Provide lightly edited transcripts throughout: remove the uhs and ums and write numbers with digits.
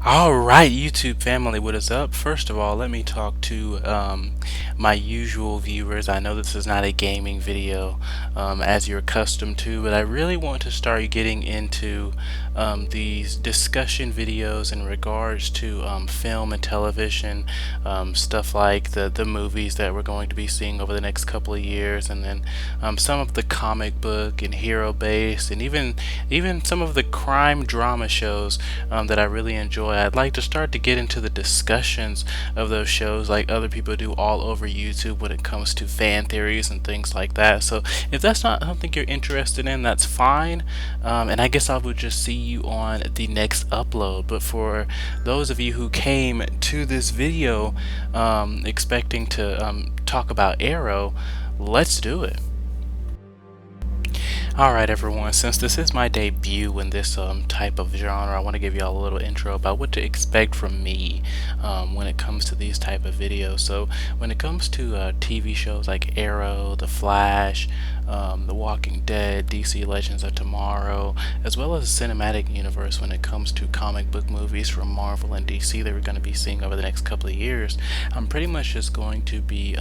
All right, YouTube family, what is up? First of all, let me talk to my usual viewers. I know this is not a gaming video as you're accustomed to, but I really want to start getting into these discussion videos in regards to film and television, stuff like the movies that we're going to be seeing over the next couple of years, and then some of the comic book and hero based, and even some of the crime drama shows that I really enjoy. I'd like to start to get into the discussions of those shows like other people do all over YouTube when it comes to fan theories and things like that. So if that's not something you're interested in, that's fine. And I guess I would just see you on the next upload. But for those of you who came to this video expecting to talk about Arrow, let's do it. Alright everyone, since this is my debut in this type of genre, I want to give you all a little intro about what to expect from me when it comes to these type of videos. So when it comes to TV shows like Arrow, The Flash, The Walking Dead, DC Legends of Tomorrow, as well as the cinematic universe when it comes to comic book movies from Marvel and DC that we're going to be seeing over the next couple of years, I'm pretty much just going to be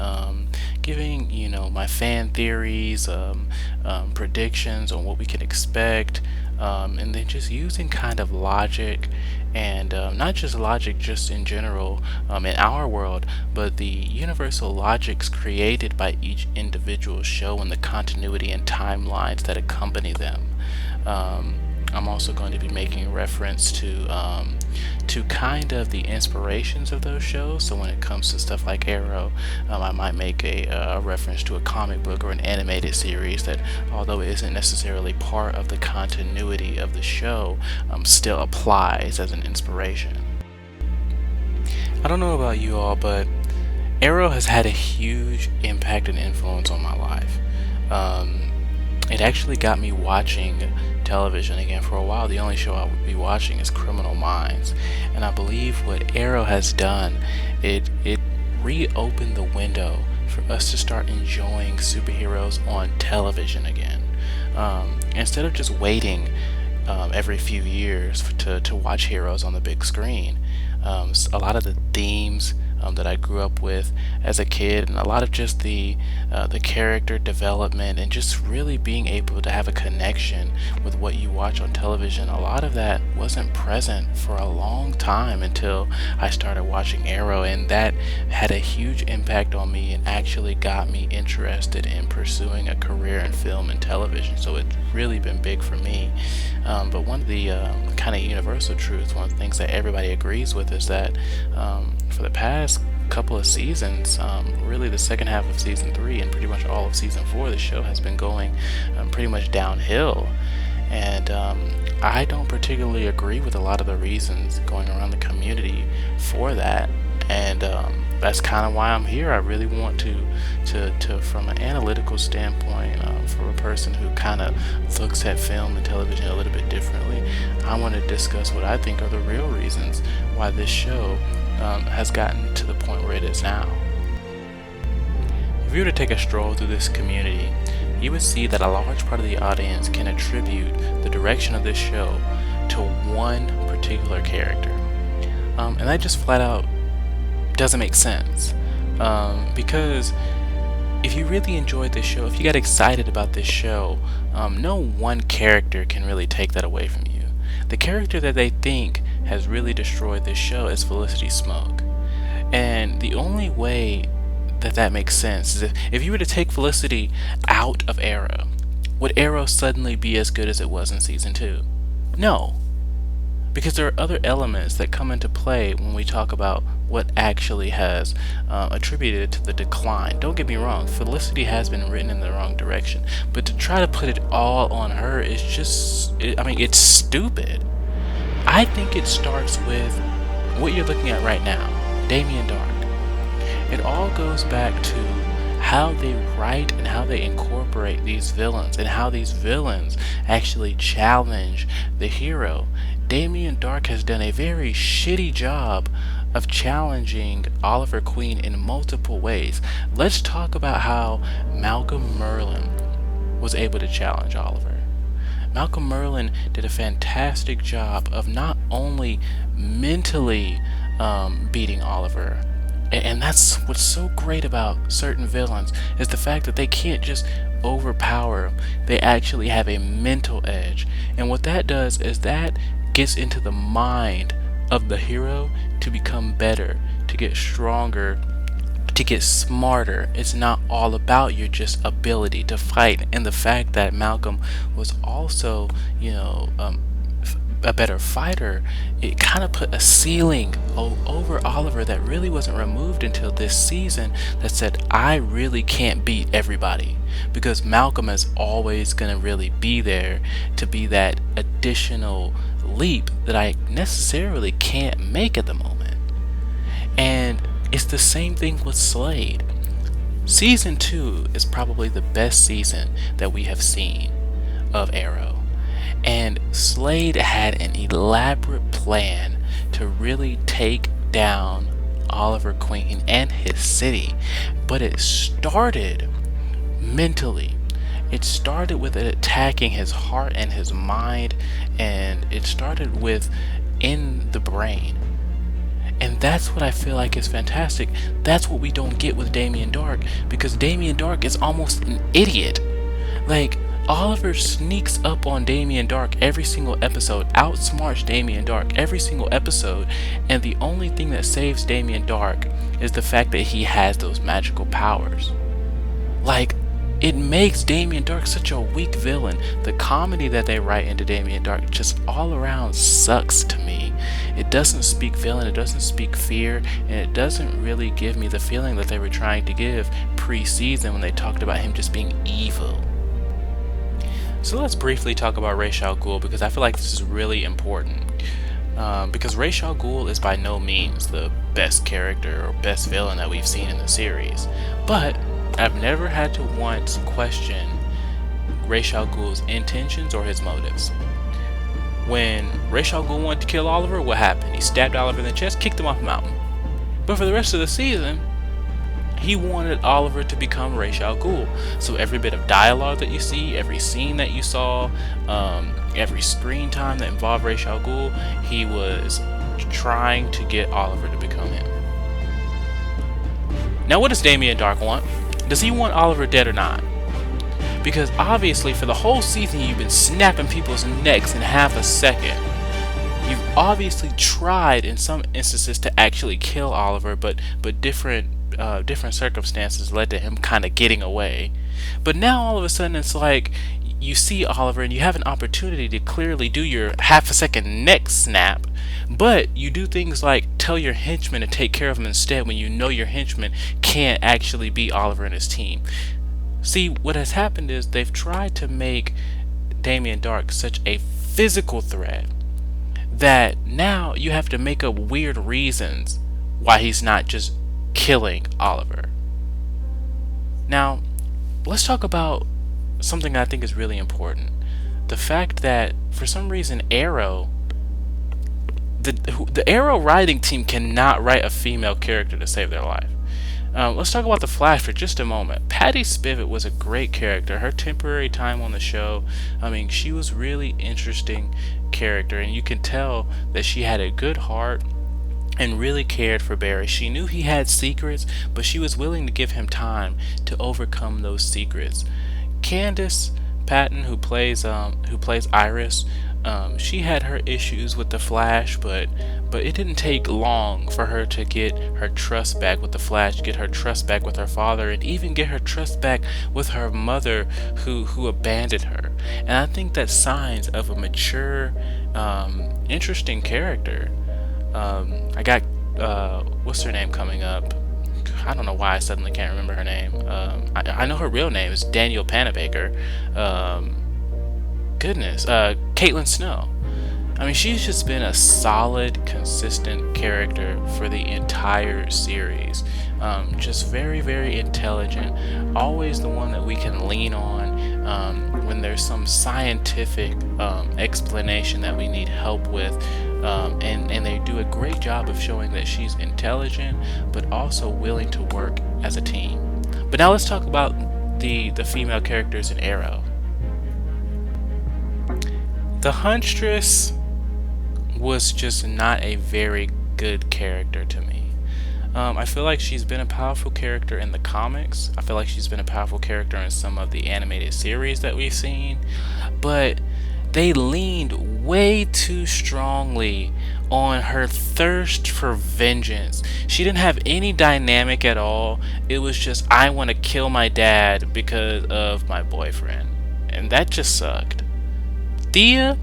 giving, my fan theories, predictions on what we can expect, and then just using kind of logic and not just logic just in general in our world, but the universal logics created by each individual show and the continuity and timelines that accompany them. I'm also going to be making reference to kind of the inspirations of those shows. So when it comes to stuff like Arrow, I might make a reference to a comic book or an animated series that, although it isn't necessarily part of the continuity of the show, still applies as an inspiration. I don't know about you all, but Arrow has had a huge impact and influence on my life. It actually got me watching television again. For a while, the only show I would be watching is Criminal Minds, and I believe what Arrow has done, it reopened the window for us to start enjoying superheroes on television again. Instead of just waiting every few years to watch heroes on the big screen, a lot of the themes that I grew up with as a kid, and a lot of just the character development and just really being able to have a connection with what you watch on television, a lot of that wasn't present for a long time until I started watching Arrow, and that had a huge impact on me and actually got me interested in pursuing a career in film and television. So it's really been big for me. But one of the kind of universal truths, one of the things that everybody agrees with, is that for the past couple of seasons, really the second half of season 3 and pretty much all of season 4, the show has been going pretty much downhill. And I don't particularly agree with a lot of the reasons going around the community for that. And that's kind of why I'm here. I really want to from an analytical standpoint, for a person who kind of looks at film and television a little bit differently, I want to discuss what I think are the real reasons why this show has gotten to the point where it is now. If you were to take a stroll through this community, you would see that a large part of the audience can attribute the direction of this show to one particular character. And that just flat out doesn't make sense. Because if you really enjoyed this show, if you got excited about this show, no one character can really take that away from you. The character that they think has really destroyed this show is Felicity Smoke. And the only way that makes sense is if you were to take Felicity out of Arrow, would Arrow suddenly be as good as it was in season 2? No. Because there are other elements that come into play when we talk about what actually has attributed to the decline. Don't get me wrong, Felicity has been written in the wrong direction, but to try to put it all on her is just, it's stupid. I think it starts with what you're looking at right now, Damien Dark. It all goes back to how they write and how they incorporate these villains and how these villains actually challenge the hero. Damien Dark has done a very shitty job of challenging Oliver Queen in multiple ways. Let's talk about how Malcolm Merlyn was able to challenge Oliver. Malcolm Merlyn did a fantastic job of not only mentally beating Oliver, and that's what's so great about certain villains, is the fact that they can't just overpower him. They actually have a mental edge. And what that does is that gets into the mind of the hero to become better, to get stronger, to get smarter. It's not all about your just ability to fight. And the fact that Malcolm was also, a better fighter, it kind of put a ceiling over Oliver that really wasn't removed until this season, that said, I really can't beat everybody, because Malcolm is always going to really be there to be that additional leap that I necessarily can't make at the moment. And it's the same thing with Slade. Season 2 is probably the best season that we have seen of Arrow. And Slade had an elaborate plan to really take down Oliver Queen and his city. But it started mentally. It started with it attacking his heart and his mind, and it started with in the brain. And that's what I feel like is fantastic. That's what we don't get with Damien Dark, because Damien Dark is almost an idiot. Like, Oliver sneaks up on Damien Dark every single episode, outsmarts Damien Dark every single episode, and the only thing that saves Damien Dark is the fact that he has those magical powers. Like, it makes Damien Dark such a weak villain. The comedy that they write into Damien Dark just all around sucks to me. It doesn't speak villain, it doesn't speak fear, and it doesn't really give me the feeling that they were trying to give pre-season when they talked about him just being evil. So let's briefly talk about Ra's al Ghul, because I feel like this is really important. Because Ra's al Ghul is by no means the best character or best villain that we've seen in the series, but I've never had to once question Ra's al Ghul's intentions or his motives. When Ra's al Ghul wanted to kill Oliver, what happened? He stabbed Oliver in the chest, kicked him off the mountain. But for the rest of the season, he wanted Oliver to become Ra's al Ghul. So every bit of dialogue that you see, every scene that you saw, every screen time that involved Ra's al Ghul, he was trying to get Oliver to become him. Now, what does Damien Dark want? Does he want Oliver dead or not? Because obviously for the whole season you've been snapping people's necks in half a second. You've obviously tried in some instances to actually kill Oliver, but different circumstances led to him kind of getting away. But now all of a sudden it's like you see Oliver and you have an opportunity to clearly do your half a second neck snap, but you do things like tell your henchman to take care of him instead, when you know your henchman can't actually beat Oliver and his team. See, what has happened is they've tried to make Damien Dark such a physical threat that now you have to make up weird reasons why he's not just killing Oliver. Now, let's talk about something I think is really important. The fact that for some reason Arrow, the Arrow writing team cannot write a female character to save their life. Let's talk about the Flash for just a moment. Patty Spivot was a great character. Her temporary time on the show, I mean, she was really interesting character, and you can tell that she had a good heart and really cared for Barry. She knew he had secrets, but she was willing to give him time to overcome those secrets. Candace Patton, who plays Iris, she had her issues with the Flash, but it didn't take long for her to get her trust back with the Flash, get her trust back with her father, and even get her trust back with her mother, who abandoned her. And I think that's signs of a mature, interesting character. I got what's her name coming up? I don't know why I suddenly can't remember her name. I know her real name is Danielle Panabaker. Caitlin Snow. I mean, she's just been a solid, consistent character for the entire series. Just very, very intelligent. Always the one that we can lean on when there's some scientific explanation that we need help with. And they do a great job of showing that she's intelligent, but also willing to work as a team. But now let's talk about the female characters in Arrow. The Huntress was just not a very good character to me. I feel like she's been a powerful character in the comics. I feel like she's been a powerful character in some of the animated series that we've seen. But they leaned way too strongly on her thirst for vengeance. She didn't have any dynamic at all. It was just, I want to kill my dad because of my boyfriend. And that just sucked. Thea,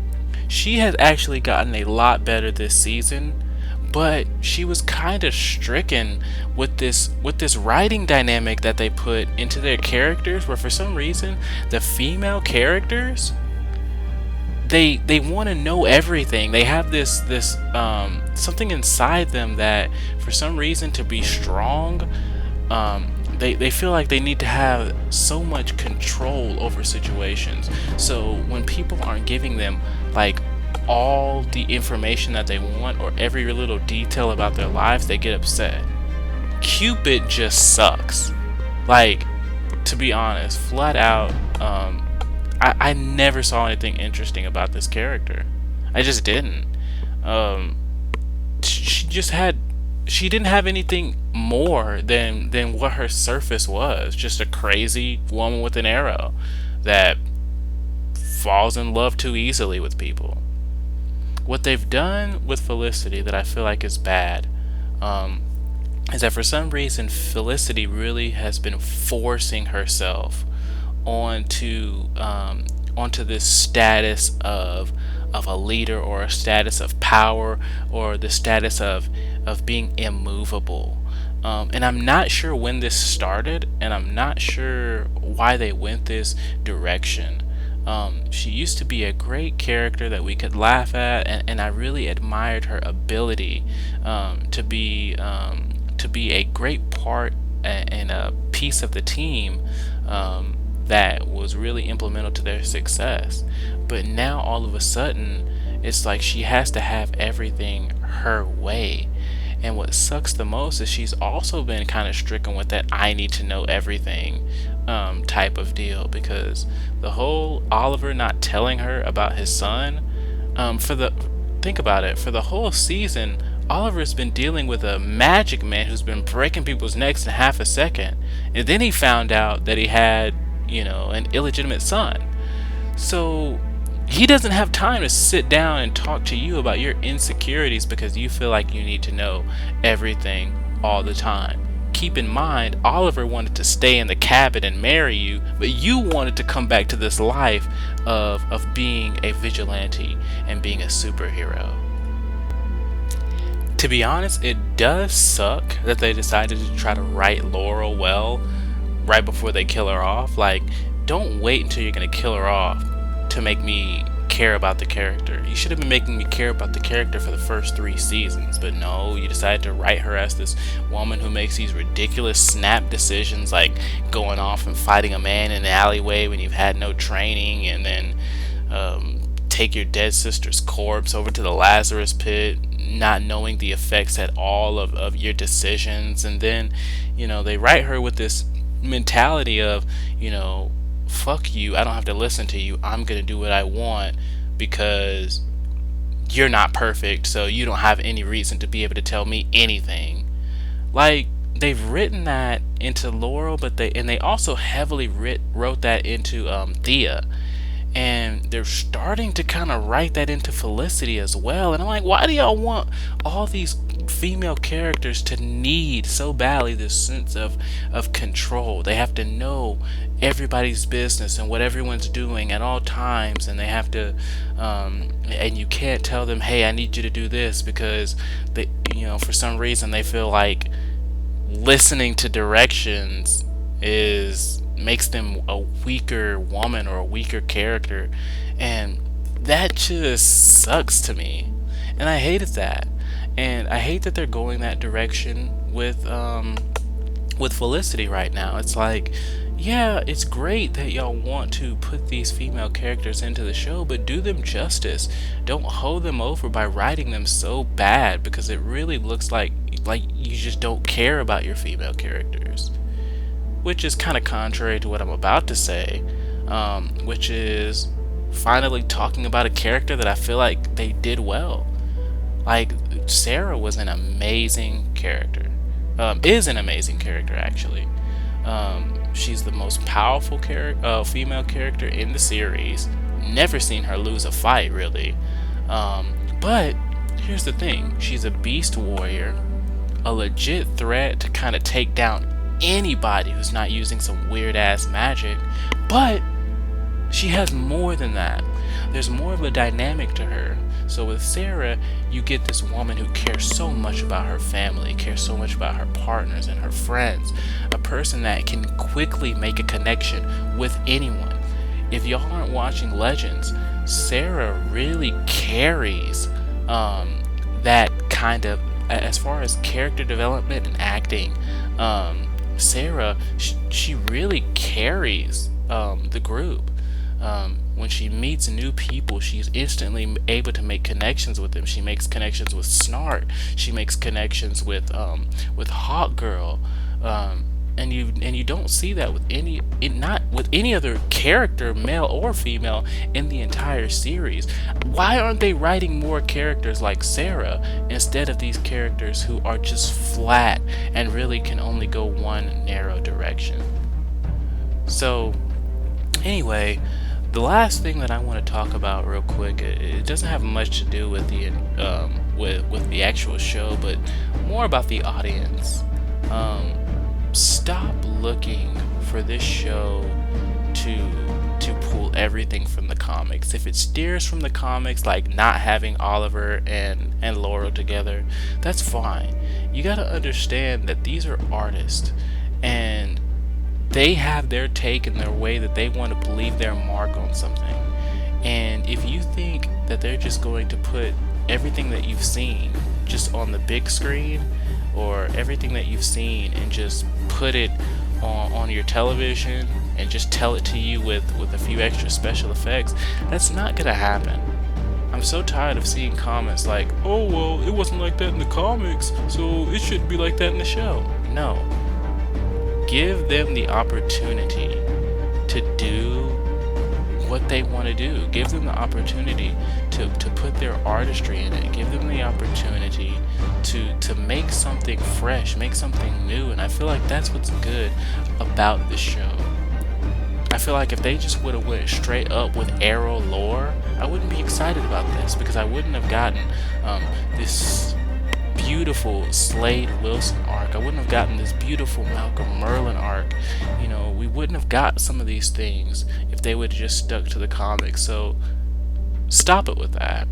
she has actually gotten a lot better this season, but she was kind of stricken with this writing dynamic that they put into their characters, where for some reason the female characters, they want to know everything. They have this something inside them that for some reason, to be strong, they feel like they need to have so much control over situations. So when people aren't giving them like all the information that they want or every little detail about their lives, they get upset. Cupid just sucks. Like, to be honest, flat out, I never saw anything interesting about this character. I just didn't. She just had, she didn't have anything more than what her surface was. Just a crazy woman with an arrow that falls in love too easily with people. What they've done with Felicity that I feel like is bad, is that for some reason Felicity really has been forcing herself onto this status of a leader, or a status of power, or the status of being immovable. And I'm not sure when this started, and I'm not sure why they went this direction. She used to be a great character that we could laugh at, and I really admired her ability to be a great part and a piece of the team that was really implemental to their success. But now all of a sudden, it's like she has to have everything her way. And what sucks the most is she's also been kind of stricken with that I need to know everything type of deal, because the whole Oliver not telling her about his son, think about it, for the whole season Oliver's been dealing with a magic man who's been breaking people's necks in half a second, and then he found out that he had, an illegitimate son. So he doesn't have time to sit down and talk to you about your insecurities because you feel like you need to know everything all the time. Keep in mind, Oliver wanted to stay in the cabin and marry you, but you wanted to come back to this life of being a vigilante and being a superhero. To be honest, it does suck that they decided to try to write Laurel well right before they kill her off. Like, don't wait until you're gonna kill her off to make me care about the character. You should have been making me care about the character for the first 3 seasons, but no, you decided to write her as this woman who makes these ridiculous snap decisions, like going off and fighting a man in the alleyway when you've had no training, and then take your dead sister's corpse over to the Lazarus pit, not knowing the effects at all of your decisions. And then, they write her with this mentality of, fuck you, I don't have to listen to you, I'm gonna do what I want because you're not perfect, so you don't have any reason to be able to tell me anything. Like, they've written that into Laurel, but they also heavily wrote that into Thea, and they're starting to kind of write that into Felicity as well. And I'm like, why do y'all want all these female characters to need so badly this sense of control? They have to know everybody's business and what everyone's doing at all times, and they have to and you can't tell them, hey, I need you to do this, because they, for some reason they feel like listening to directions makes them a weaker woman or a weaker character, and that just sucks to me, and I hated that. And I hate that they're going that direction with Felicity right now. It's like, yeah, it's great that y'all want to put these female characters into the show, but do them justice. Don't hold them over by writing them so bad, because it really looks like you just don't care about your female characters. Which is kind of contrary to what I'm about to say, which is, finally talking about a character that I feel like they did well. Like, Sarah was an amazing character. Is an amazing character, actually. She's the most powerful female character in the series. Never seen her lose a fight, really. But here's the thing: she's a beast warrior, a legit threat to kind of take down anybody who's not using some weird ass magic. But she has more than that. There's more of a dynamic to her. So with Sarah, you get this woman who cares so much about her family, cares so much about her partners and her friends, a person that can quickly make a connection with anyone. If y'all aren't watching Legends, Sarah really carries that kind of, as far as character development and acting. Sarah, she really carries the group. When she meets new people, she's instantly able to make connections with them. She makes connections with Snart. She makes connections with Hawk Girl, and you don't see that with not with any other character, male or female, in the entire series. Why aren't they writing more characters like Sarah instead of these characters who are just flat and really can only go one narrow direction? So, anyway, the last thing that I want to talk about real quick, it doesn't have much to do with the with the actual show, but more about the audience. Stop looking for this show to pull everything from the comics. If it steers from the comics, like not having Oliver and Laurel together, that's fine. You gotta understand that these are artists, and they have their take and their way that they want to leave their mark on something. And if you think that they're just going to put everything that you've seen just on the big screen, or everything that you've seen and just put it on your television and just tell it to you with a few extra special effects, that's not gonna happen. I'm so tired of seeing comments like, oh well, it wasn't like that in the comics, so it shouldn't be like that in the show. No. Give them the opportunity to do what they want to do. Give them the opportunity to put their artistry in it. Give them the opportunity to make something fresh, make something new. And I feel like that's what's good about this show. I feel like if they just would have went straight up with Arrow lore, I wouldn't be excited about this, because I wouldn't have gotten this beautiful Slade Wilson arc. I wouldn't have gotten this beautiful Malcolm Merlin arc. You know, we wouldn't have got some of these things if they would have just stuck to the comics. So stop it with that,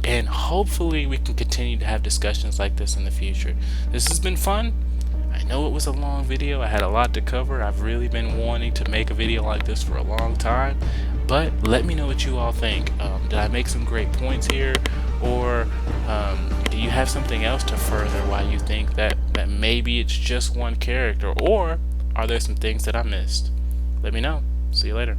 and hopefully we can continue to have discussions like this in the future. This has been fun. I know it was a long video. I had a lot to cover. I've really been wanting to make a video like this for a long time, but let me know what you all think. Did I make some great points here, or do you have something else to further why you think that maybe it's just one character, or are there some things that I missed? Let me know. See you later.